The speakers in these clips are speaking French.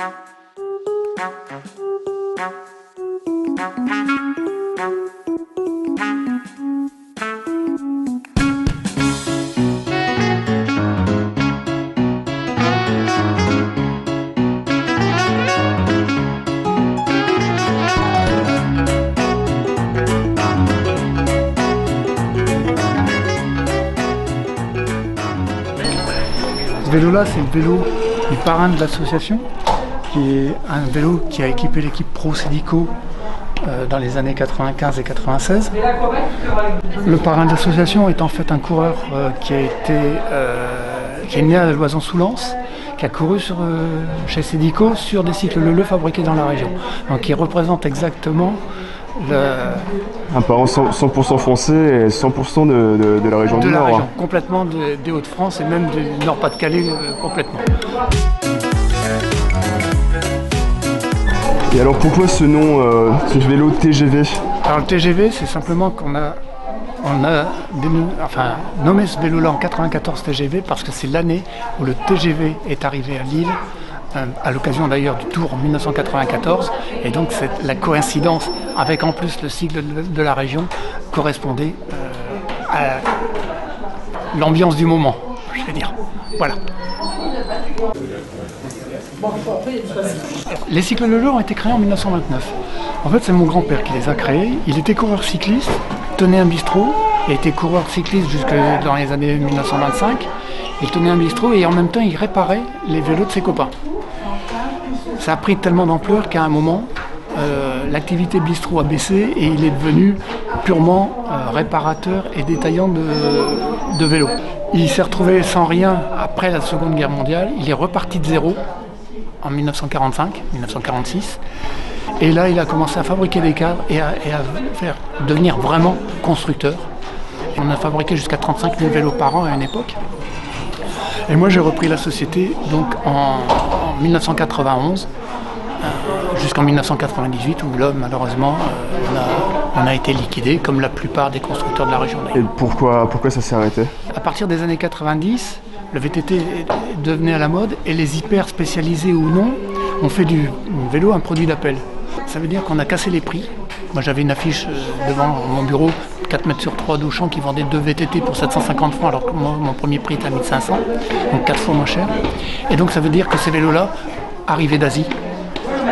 Ce vélo-là, c'est le vélo du parrain de l'association, qui est un vélo qui a équipé l'équipe Pro Cedico dans les années 95 et 96. Le parrain de l'association est en fait un coureur qui est né à Loison-sous-Lens, qui a couru chez Cedico sur des cycles Leleu fabriqués dans la région. Donc il représente exactement un parent 100% français et 100% de la région du Nord. Région, complètement des Hauts-de-France et même du Nord-Pas-de-Calais complètement. Et alors pourquoi ce nom, ce vélo TGV? Alors le TGV, c'est simplement qu'on a nommé ce vélo-là en 94 TGV parce que c'est l'année où le TGV est arrivé à Lille, à l'occasion d'ailleurs du Tour en 1994, et donc la coïncidence avec en plus le cycle de la région correspondait à l'ambiance du moment, je vais dire. Voilà. Les cycles Leleu ont été créés en 1929. En fait, c'est mon grand-père qui les a créés. Il était coureur cycliste, tenait un bistrot, et était coureur cycliste jusque dans les années 1925. Il tenait un bistrot et en même temps, il réparait les vélos de ses copains. Ça a pris tellement d'ampleur qu'à un moment, l'activité bistrot a baissé et il est devenu purement réparateur et détaillant de vélos. Il s'est retrouvé sans rien après la Seconde Guerre mondiale. Il est reparti de zéro en 1945-1946. Et là, il a commencé à fabriquer des cadres et à devenir vraiment constructeur. On a fabriqué jusqu'à 35 000 vélos par an à une époque. Et moi, j'ai repris la société donc en 1991 jusqu'en 1998 où là, malheureusement, on a été liquidé comme la plupart des constructeurs de la région. Et pourquoi ça s'est arrêté? À partir des années 90, le VTT devenait à la mode et les hyper spécialisés ou non ont fait du vélo un produit d'appel. Ça veut dire qu'on a cassé les prix. Moi, j'avais une affiche devant mon bureau, 4 mètres sur 3 d'Auchan, qui vendait 2 VTT pour 750 francs, alors que mon premier prix était à 1500, donc 4 fois moins cher. Et donc, ça veut dire que ces vélos-là arrivaient d'Asie.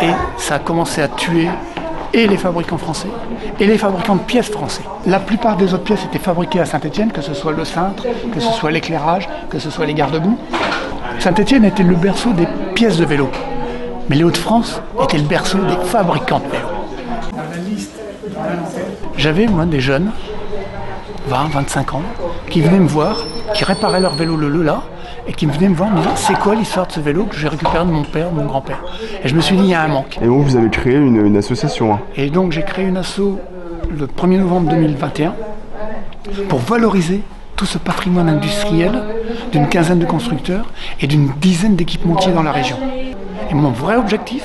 Et ça a commencé à tuer et les fabricants français et les fabricants de pièces français. La plupart des autres pièces étaient fabriquées à Saint-Étienne, que ce soit le cintre, que ce soit l'éclairage, que ce soit les garde-boue. Saint-Étienne était le berceau des pièces de vélo. Mais les Hauts-de-France étaient le berceau des fabricants de vélos. J'avais, moi, des jeunes, 20, 25 ans, qui venaient me voir, qui réparaient leur vélo Leleu là, et qui venaient me voir en me disant c'est quoi l'histoire de ce vélo que j'ai récupéré de mon père, de mon grand-père. Et je me suis dit, il y a un manque. Et vous avez créé une association. Hein. Et donc j'ai créé une asso le 1er novembre 2021 pour valoriser tout ce patrimoine industriel d'une quinzaine de constructeurs et d'une dizaine d'équipementiers dans la région. Et mon vrai objectif,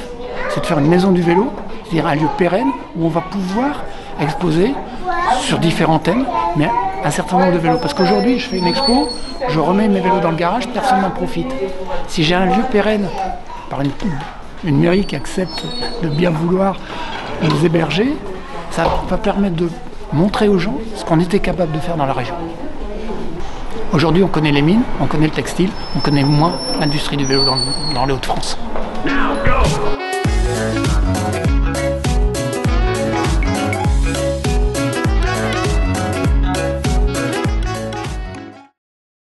c'est de faire une maison du vélo, c'est-à-dire un lieu pérenne où on va pouvoir exposer sur différents thèmes, mais un certain nombre de vélos. Parce qu'aujourd'hui, je fais une expo, je remets mes vélos dans le garage, personne n'en profite. Si j'ai un lieu pérenne, par une mairie qui accepte de bien vouloir nous héberger, ça va permettre de montrer aux gens ce qu'on était capable de faire dans la région. Aujourd'hui, on connaît les mines, on connaît le textile, on connaît moins l'industrie du vélo dans les Hauts-de-France.